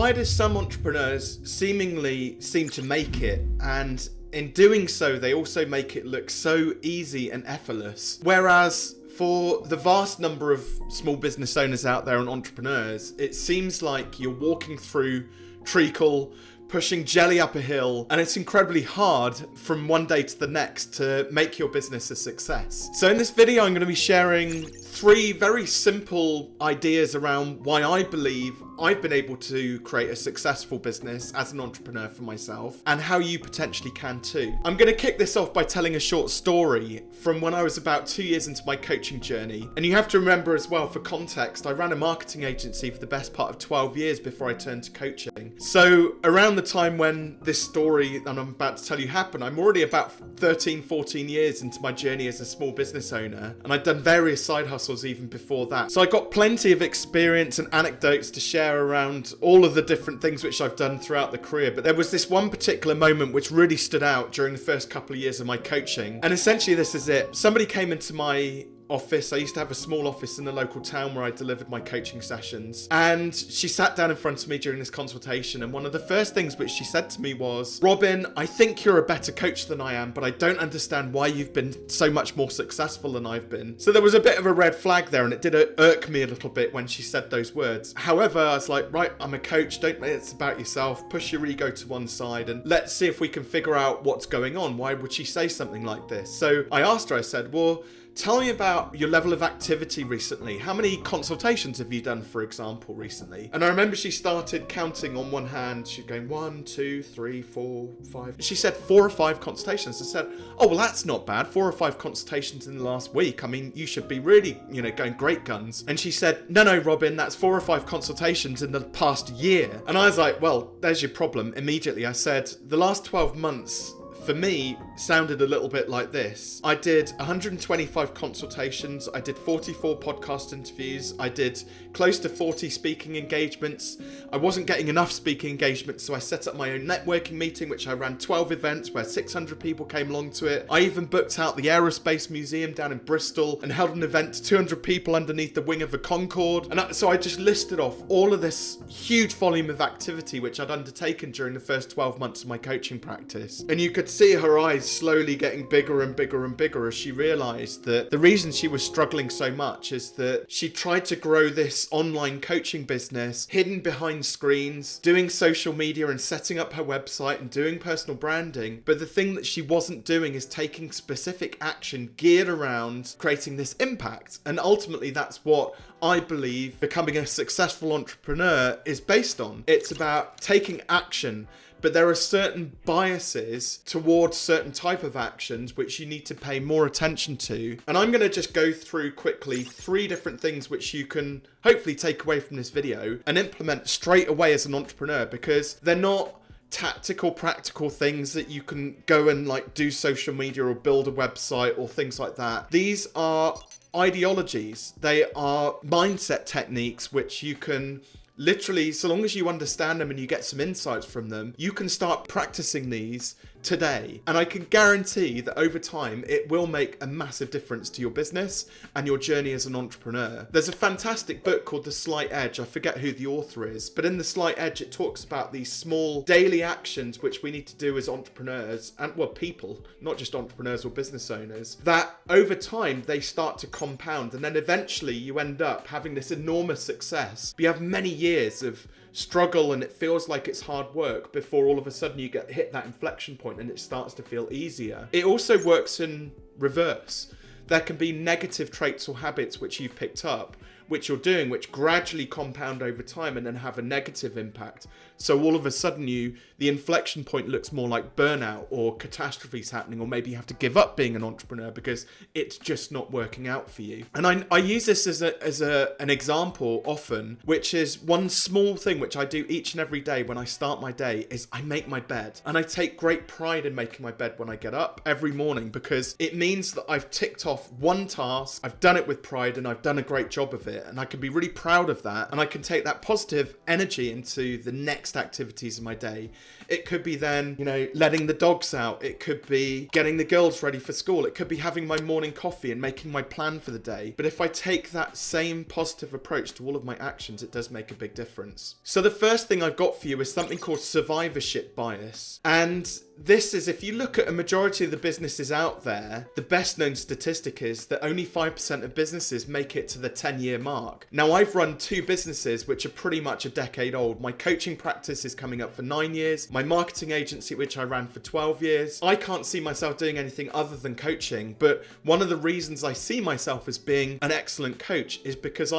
why do some entrepreneurs seemingly seem to make it, and in doing so, they also make it look so easy and effortless? Whereas for the vast number of small business owners out there and entrepreneurs, it seems like you're walking through treacle, pushing jelly up a hill, and it's incredibly hard from one day to the next to make your business a success. So in this video, I'm going to be sharing 3 very simple ideas around why I believe I've been able to create a successful business as an entrepreneur for myself, and how you potentially can too. I'm going to kick this off by telling a short story from when I was about 2 years into my coaching journey. And you have to remember as well, for context, I ran a marketing agency for the best part of 12 years before I turned to coaching. So around the time when this story that I'm about to tell you happened, I'm already about 13, 14 years into my journey as a small business owner, and I'd done various side hustles even before that. So I got plenty of experience and anecdotes to share around all of the different things which I've done throughout the career. But there was this one particular moment which really stood out during the first couple of years of my coaching. And essentially this is it. Somebody came into my office. I used to have a small office in the local town where I delivered my coaching sessions, and she sat down in front of me during this consultation, and one of the first things which she said to me was, "Robin, I think you're a better coach than I am, but I don't understand why you've been so much more successful than I've been." So there was a bit of a red flag there, and it did irk me a little bit when she said those words. However, I was like, right, I'm a coach, don't make it about yourself, push your ego to one side, and let's see if we can figure out what's going on. Why would she say something like this? So I asked her, I said, well, tell me about your level of activity recently. How many consultations have you done, for example, recently? And I remember she started counting on one hand. She's going 1, 2, 3, 4, 5. She said 4 or 5 consultations. I said, oh, well, that's not bad. 4 or 5 consultations in the last week. I mean, you should be really, going great guns. And she said, no, Robin, that's 4 or 5 consultations in the past year. And I was like, well, there's your problem. Immediately, I said, the last 12 months for me sounded a little bit like this. I did 125 consultations. I did 44 podcast interviews. I did close to 40 speaking engagements. I wasn't getting enough speaking engagements, so I set up my own networking meeting, which I ran 12 events where 600 people came along to it. I even booked out the Aerospace Museum down in Bristol and held an event to 200 people underneath the wing of a Concorde. And so I just listed off all of this huge volume of activity which I'd undertaken during the first 12 months of my coaching practice. And you could see her eyes slowly getting bigger and bigger and bigger as she realized that the reason she was struggling so much is that she tried to grow this online coaching business hidden behind screens, doing social media and setting up her website and doing personal branding. But the thing that she wasn't doing is taking specific action geared around creating this impact. And ultimately, that's what I believe becoming a successful entrepreneur is based on. It's about taking action. But there are certain biases towards certain type of actions which you need to pay more attention to. And I'm going to just go through quickly 3 different things which you can hopefully take away from this video and implement straight away as an entrepreneur, because they're not tactical, practical things that you can go and do social media or build a website or things like that. These are ideologies. They are mindset techniques which you can literally, so long as you understand them and you get some insights from them, you can start practicing these today. And I can guarantee that over time, it will make a massive difference to your business and your journey as an entrepreneur. There's a fantastic book called The Slight Edge. I forget who the author is, but in The Slight Edge, it talks about these small daily actions which we need to do as entrepreneurs and, well, people, not just entrepreneurs or business owners, that over time, they start to compound. And then eventually you end up having this enormous success. But you have many years of struggle and it feels like it's hard work before all of a sudden you hit that inflection point and it starts to feel easier. It also works in reverse. There can be negative traits or habits which you've picked up, which you're doing, which gradually compound over time and then have a negative impact. So all of a sudden the inflection point looks more like burnout or catastrophes happening, or maybe you have to give up being an entrepreneur because it's just not working out for you. And I use this as an example often, which is one small thing which I do each and every day when I start my day is I make my bed. And I take great pride in making my bed when I get up every morning, because it means that I've ticked off one task, I've done it with pride and I've done a great job of it. it, and I can be really proud of that, and I can take that positive energy into the next activities of my day. It could be then, letting the dogs out. It could be getting the girls ready for school. It could be having my morning coffee and making my plan for the day. But if I take that same positive approach to all of my actions, it does make a big difference. So the first thing I've got for you is something called survivorship bias. And this is, if you look at a majority of the businesses out there, the best known statistic is that only 5% of businesses make it to the 10-year mark. Now, I've run 2 businesses which are pretty much a decade old. My coaching practice is coming up for 9 years. My marketing agency, which I ran for 12 years. I can't see myself doing anything other than coaching, but one of the reasons I see myself as being an excellent coach is because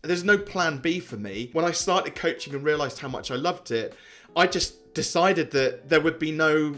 there's no plan B for me. When I started coaching and realized how much I loved it, I just decided that there would be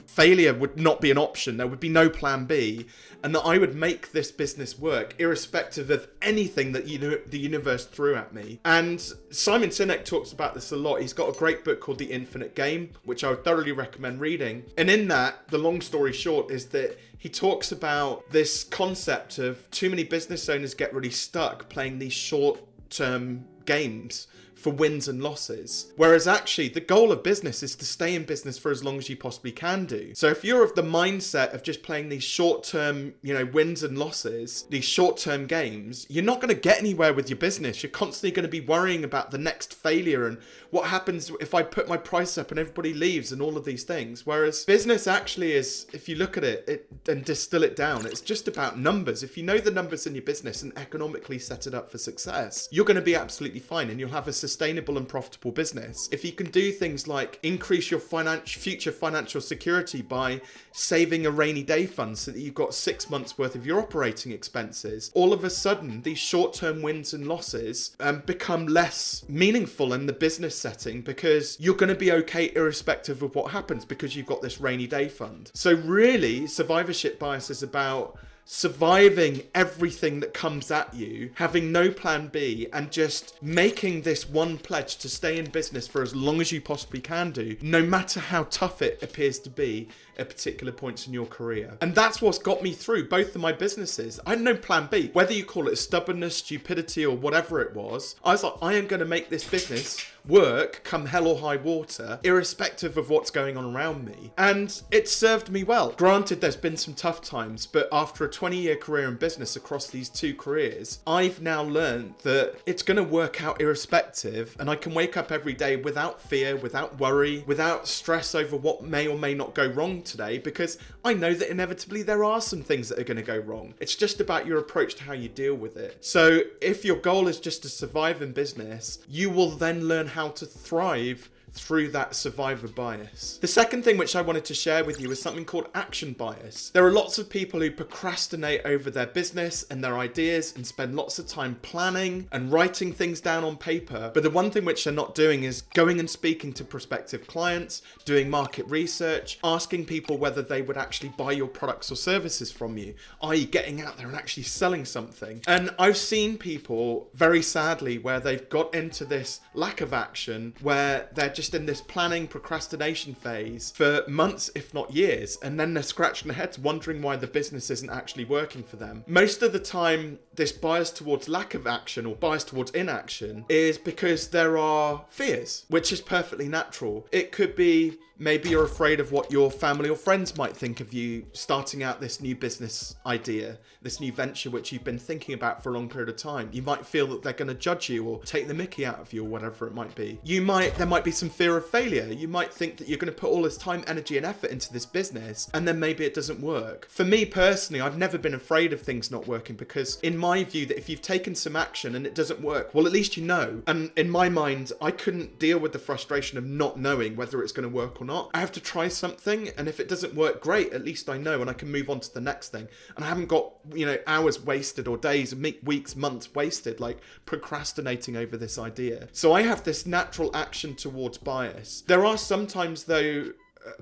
failure would not be an option. There would be no plan B, and that I would make this business work irrespective of anything that the universe threw at me. And Simon Sinek talks about this a lot. He's got a great book called The Infinite Game, which I would thoroughly recommend reading. And in that, the long story short is that he talks about this concept of too many business owners get really stuck playing these short-term games for wins and losses. Whereas actually the goal of business is to stay in business for as long as you possibly can do. So if you're of the mindset of just playing these short-term, wins and losses, these short-term games, you're not going to get anywhere with your business. You're constantly going to be worrying about the next failure and what happens if I put my price up and everybody leaves and all of these things. Whereas business actually is, if you look at it and distill it down, it's just about numbers. If you know the numbers in your business and economically set it up for success, you're going to be absolutely fine and you'll have a sustainable and profitable business. If you can do things like increase your future financial security by saving a rainy day fund so that you've got 6 months worth of your operating expenses, all of a sudden these short-term wins and losses become less meaningful in the business setting because you're going to be okay irrespective of what happens because you've got this rainy day fund. So really, survivorship bias is about surviving everything that comes at you, having no plan B, and just making this one pledge to stay in business for as long as you possibly can do, no matter how tough it appears to be at particular points in your career. And that's what's got me through both of my businesses. I had no plan B. Whether you call it stubbornness, stupidity, or whatever it was, I was like, I am going to make this business work come hell or high water, irrespective of what's going on around me. And it served me well. Granted, there's been some tough times, but after a 20-year career in business across these 2 careers, I've now learned that it's going to work out irrespective, and I can wake up every day without fear, without worry, without stress over what may or may not go wrong today, because I know that inevitably there are some things that are going to go wrong. It's just about your approach to how you deal with it. So if your goal is just to survive in business, you will then learn how to thrive through that survivor bias. The second thing which I wanted to share with you is something called action bias. There are lots of people who procrastinate over their business and their ideas and spend lots of time planning and writing things down on paper. But the one thing which they're not doing is going and speaking to prospective clients, doing market research, asking people whether they would actually buy your products or services from you, i.e. getting out there and actually selling something. And I've seen people, very sadly, where they've got into this lack of action, where they're just in this planning procrastination phase for months, if not years, and then they're scratching their heads wondering why the business isn't actually working for them. Most of the time, this bias towards lack of action or bias towards inaction is because there are fears, which is perfectly natural. It could be maybe you're afraid of what your family or friends might think of you starting out this new business idea, this new venture which you've been thinking about for a long period of time. You might feel that they're going to judge you or take the mickey out of you or whatever it might be. There might be some fear of failure. You might think that you're going to put all this time, energy and effort into this business and then maybe it doesn't work. For me personally, I've never been afraid of things not working because in my view that if you've taken some action and it doesn't work, well, at least you know. And in my mind, I couldn't deal with the frustration of not knowing whether it's going to work or not. I have to try something, and if it doesn't work, great, at least I know and I can move on to the next thing. And I haven't got, hours wasted or days, weeks, months wasted, like procrastinating over this idea. So I have this natural action towards bias. There are sometimes though,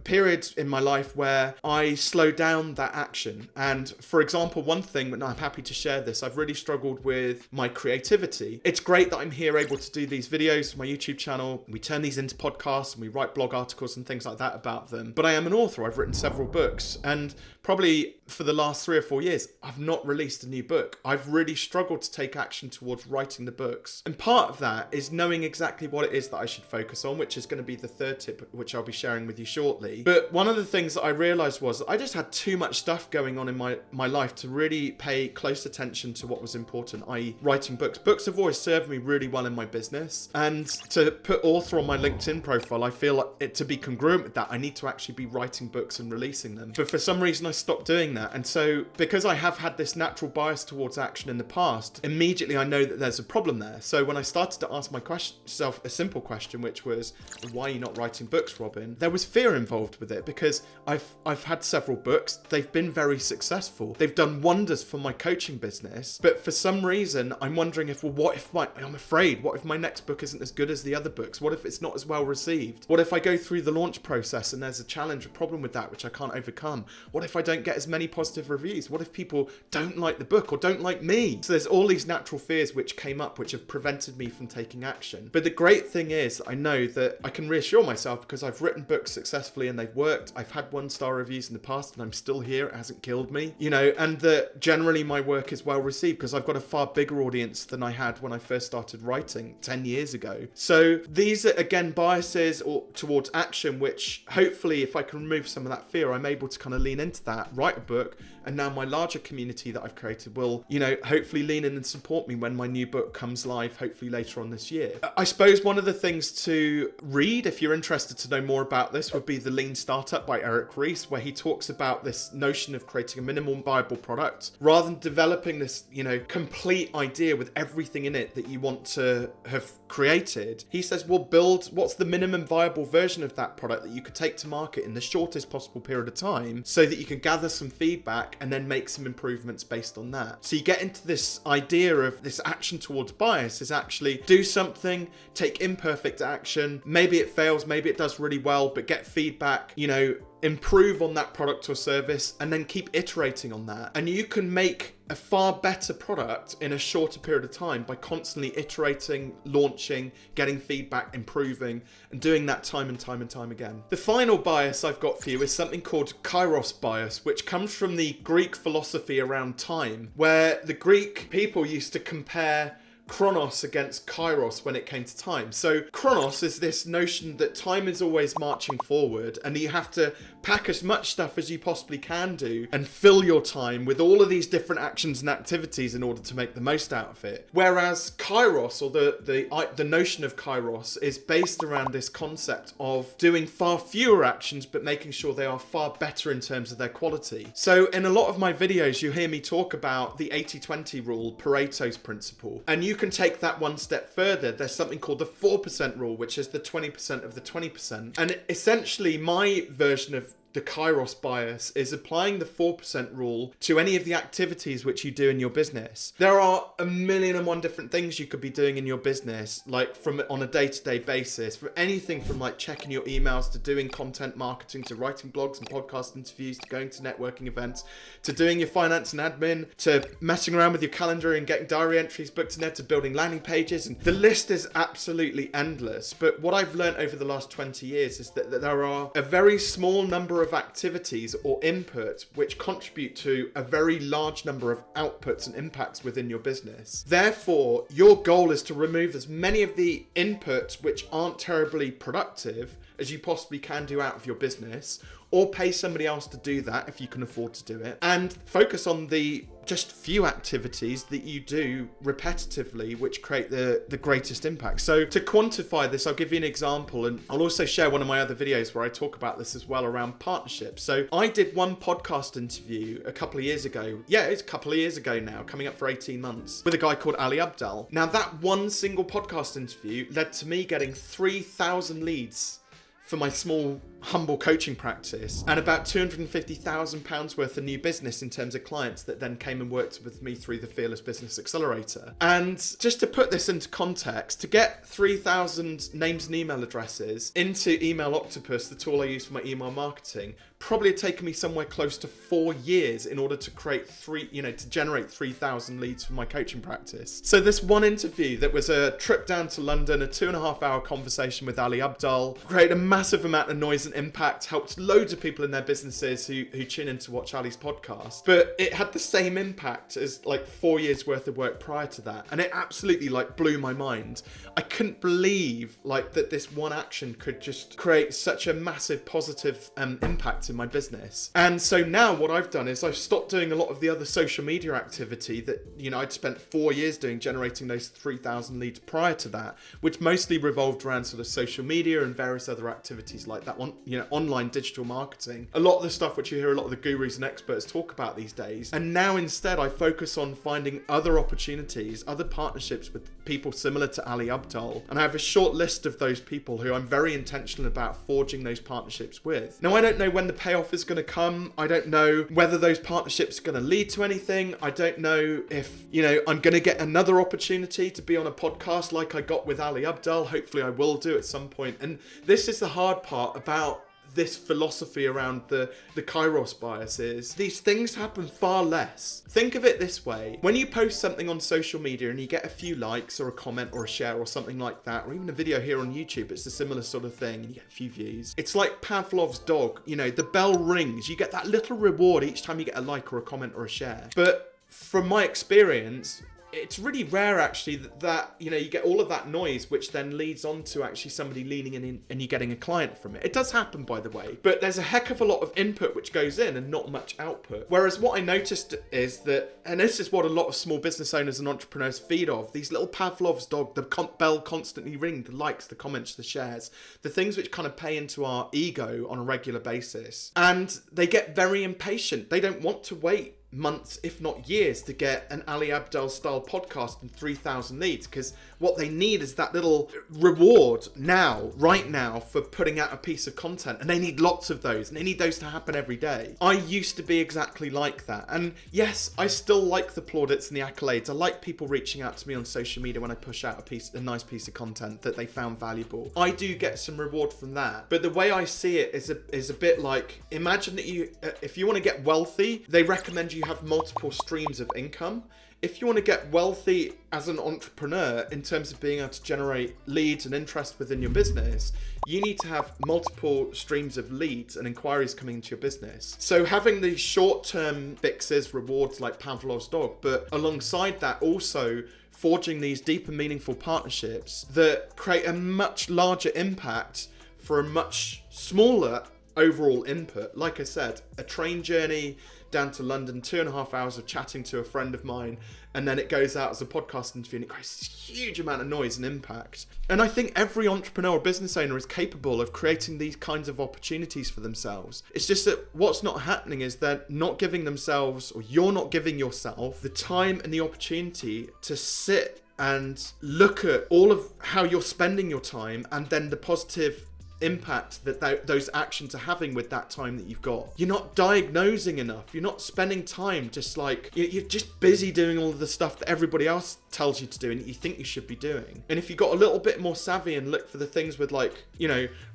periods in my life where I slow down that action. And for example, one thing, and I'm happy to share this, I've really struggled with my creativity. It's great that I'm here able to do these videos, my YouTube channel. We turn these into podcasts and we write blog articles and things like that about them. But I am an author. I've written several books, and probably for the last 3 or 4 years, I've not released a new book. I've really struggled to take action towards writing the books. And part of that is knowing exactly what it is that I should focus on, which is going to be the third tip, which I'll be sharing with you shortly. But one of the things that I realized was I just had too much stuff going on in my life to really pay close attention to what was important, i.e. writing books. Books have always served me really well in my business. And to put author on my LinkedIn profile, I feel like it to be congruent with that, I need to actually be writing books and releasing them. But for some reason, I stopped doing that. And so because I have had this natural bias towards action in the past, immediately I know that there's a problem there. So when I started to ask myself a simple question, which was, why are you not writing books, Robin? There was fear involved with it, because I've had several books. They've been very successful. They've done wonders for my coaching business. But for some reason, I'm wondering I'm afraid, what if my next book isn't as good as the other books? What if it's not as well received? What if I go through the launch process and there's a challenge, a problem with that, which I can't overcome? What if I don't get as many positive reviews? What if people don't like the book or don't like me? So there's all these natural fears which came up, which have prevented me from taking action. But the great thing is, I know that I can reassure myself because I've written books successfully and they've worked. I've had 1-star reviews in the past and I'm still here. It hasn't killed me, and that generally my work is well received because I've got a far bigger audience than I had when I first started writing 10 years ago. So these are, again, biases towards action, which hopefully, if I can remove some of that fear, I'm able to kind of lean into that, write a book, and now my larger community that I've created will, hopefully lean in and support me when my new book comes live, hopefully later on this year. I suppose one of the things to read, if you're interested to know more about this, would be The Lean Startup by Eric Ries, where he talks about this notion of creating a minimum viable product rather than developing this, complete idea with everything in it that you want to have created. He says, well, build what's the minimum viable version of that product that you could take to market in the shortest possible period of time so that you can gather some feedback and then make some improvements based on that. So you get into this idea of this action towards bias is actually do something, take imperfect action. Maybe it fails, maybe it does really well, but get feedback, improve on that product or service, and then keep iterating on that. And you can make a far better product in a shorter period of time by constantly iterating, launching, getting feedback, improving, and doing that time and time and time again. The final bias I've got for you is something called Chyros bias, which comes from the Greek philosophy around time, where the Greek people used to compare Chronos against Chyros when it came to time. So Chronos is this notion that time is always marching forward and you have to pack as much stuff as you possibly can do and fill your time with all of these different actions and activities in order to make the most out of it. Whereas Chyros, or the notion of Chyros, is based around this concept of doing far fewer actions but making sure they are far better in terms of their quality. So in a lot of my videos you hear me talk about the 80-20 rule, Pareto's principle, and you can take that one step further. There's something called the 4% rule, which is the 20% of the 20%. And essentially my version of the Chyros bias is applying the 4% rule to any of the activities which you do in your business. There are a million and one different things you could be doing in your business, like on a day-to-day basis, for anything from like checking your emails to doing content marketing to writing blogs and podcast interviews to going to networking events to doing your finance and admin to messing around with your calendar and getting diary entries booked in there to building landing pages. And the list is absolutely endless. But what I've learned over the last 20 years is that there are a very small number of activities or inputs which contribute to a very large number of outputs and impacts within your business. Therefore, your goal is to remove as many of the inputs which aren't terribly productive as you possibly can do out of your business, or pay somebody else to do that if you can afford to do it, and focus on the just few activities that you do repetitively which create the greatest impact. So to quantify this, I'll give you an example, and I'll also share one of my other videos where I talk about this as well around partnerships. So I did one podcast interview a couple of years ago. Yeah, it's a couple of years ago now, coming up for 18 months, with a guy called Ali Abdal. Now that one single podcast interview led to me getting 3,000 leads for my small, humble coaching practice, and about £250,000 worth of new business in terms of clients that then came and worked with me through the Fearless Business Accelerator. And just to put this into context, to get 3,000 names and email addresses into Email Octopus, the tool I use for my email marketing, probably had taken me somewhere close to 4 years in order to create to generate 3,000 leads for my coaching practice. So this one interview that was a trip down to London, a 2.5-hour conversation with Ali Abdaal, created a massive amount of noise and impact, helped loads of people in their businesses who tune in to watch Ali's podcast. But it had the same impact as like 4 years worth of work prior to that. And it absolutely like blew my mind. I couldn't believe like that this one action could just create such a massive positive impact in my business. And so now what I've done is I've stopped doing a lot of the other social media activity that, I'd spent 4 years doing, generating those 3,000 leads prior to that, which mostly revolved around sort of social media and various other activities like that one, online digital marketing. A lot of the stuff which you hear a lot of the gurus and experts talk about these days. And now instead I focus on finding other opportunities, other partnerships with people similar to Ali Abdaal. And I have a short list of those people who I'm very intentional about forging those partnerships with. Now, I don't know when the payoff is going to come. I don't know whether those partnerships are going to lead to anything. I don't know if, I'm going to get another opportunity to be on a podcast like I got with Ali Abdaal. Hopefully I will do at some point. And this is the hard part about this philosophy around the Chyros bias is these things happen far less. Think of it this way. When you post something on social media and you get a few likes or a comment or a share or something like that, or even a video here on YouTube, it's a similar sort of thing, and you get a few views. It's like Pavlov's dog, the bell rings. You get that little reward each time you get a like or a comment or a share. But from my experience, it's really rare actually that you get all of that noise, which then leads on to actually somebody leaning in and you getting a client from it. It does happen, by the way, but there's a heck of a lot of input which goes in and not much output. Whereas what I noticed is that, and this is what a lot of small business owners and entrepreneurs feed off, these little Pavlov's dog, the bell constantly ring, the likes, the comments, the shares, the things which kind of pay into our ego on a regular basis. And they get very impatient. They don't want to wait months, if not years, to get an Ali Abdaal style podcast and 3,000 leads, because what they need is that little reward right now for putting out a piece of content, and they need lots of those, and they need those to happen every day. I used to be exactly like that, and yes, I still like the plaudits and the accolades. I like people reaching out to me on social media when I push out a nice piece of content that they found valuable. I do get some reward from that, but the way I see it is a bit like, imagine that if you want to get wealthy, they recommend you have multiple streams of income. If you want to get wealthy as an entrepreneur in terms of being able to generate leads and interest within your business, you need to have multiple streams of leads and inquiries coming into your business. So having these short-term fixes, rewards like Pavlov's dog, but alongside that also forging these deep and meaningful partnerships that create a much larger impact for a much smaller overall input. Like I said, a train journey down to London, 2.5 hours of chatting to a friend of mine, and then it goes out as a podcast interview and it creates this huge amount of noise and impact. And I think every entrepreneur or business owner is capable of creating these kinds of opportunities for themselves. It's just that what's not happening is they're not giving themselves, or you're not giving yourself, the time and the opportunity to sit and look at all of how you're spending your time and then the positive impact that those actions are having with that time that you've got. You're not diagnosing enough. You're not spending time just like, you're just busy doing all of the stuff that everybody else tells you to do and you think you should be doing. And if you got a little bit more savvy and look for the things with like,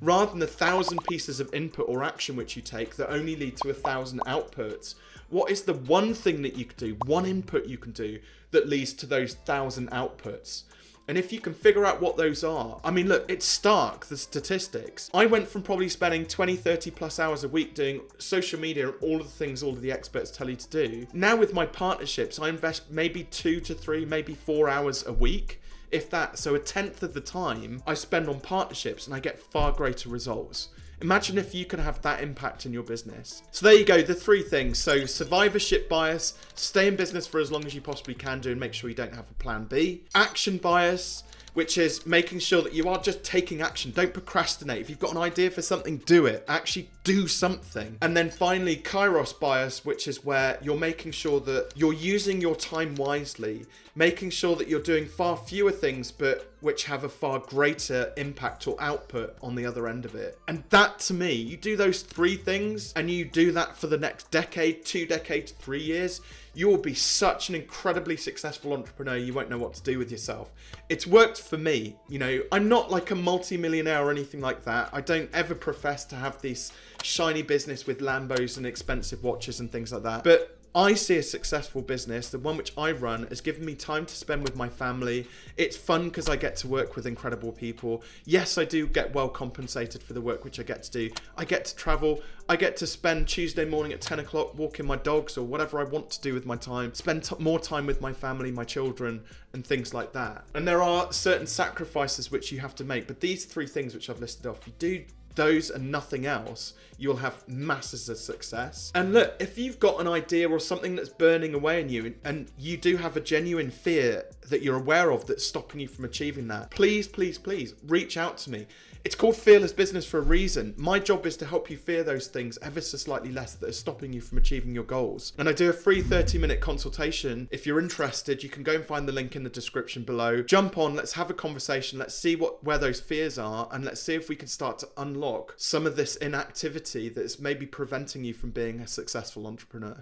rather than 1,000 pieces of input or action which you take that only lead to 1,000 outputs, what is the one thing that you can do, one input you can do that leads to those 1,000 outputs? And if you can figure out what those are, I mean, look, it's stark, the statistics. I went from probably spending 20, 30 plus hours a week doing social media and all of the things all of the experts tell you to do. Now with my partnerships, I invest maybe 2 to 3, maybe 4 hours a week, if that. So 1/10 of the time I spend on partnerships and I get far greater results. Imagine if you could have that impact in your business. So there you go, the 3 things. So survivorship bias, stay in business for as long as you possibly can do and make sure you don't have a plan B. Action bias, which is making sure that you are just taking action. Don't procrastinate. If you've got an idea for something, do it. Actually do something. And then finally, Chyros bias, which is where you're making sure that you're using your time wisely, making sure that you're doing far fewer things, but which have a far greater impact or output on the other end of it. And that, to me, you do those 3 things and you do that for the next decade, 2 decades, 3 years, you will be such an incredibly successful entrepreneur, you won't know what to do with yourself. It's worked for me. You know, I'm not like a multi-millionaire or anything like that. I don't ever profess to have this shiny business with Lambos and expensive watches and things like that. But I see a successful business, the one which I run, has given me time to spend with my family. It's fun because I get to work with incredible people. Yes, I do get well compensated for the work which I get to do. I get to travel. I get to spend Tuesday morning at 10 o'clock walking my dogs or whatever I want to do with my time. Spend more time with my family, my children, and things like that. And there are certain sacrifices which you have to make. But these 3 things which I've listed off, you do those and nothing else, you'll have masses of success. And look, if you've got an idea or something that's burning away in you and you do have a genuine fear that you're aware of that's stopping you from achieving that, please, please, please reach out to me. It's called Fearless Business for a reason. My job is to help you fear those things ever so slightly less that are stopping you from achieving your goals. And I do a free 30-minute consultation. If you're interested, you can go and find the link in the description below. Jump on, let's have a conversation. Let's see where those fears are, and let's see if we can start to unlock some of this inactivity that's maybe preventing you from being a successful entrepreneur.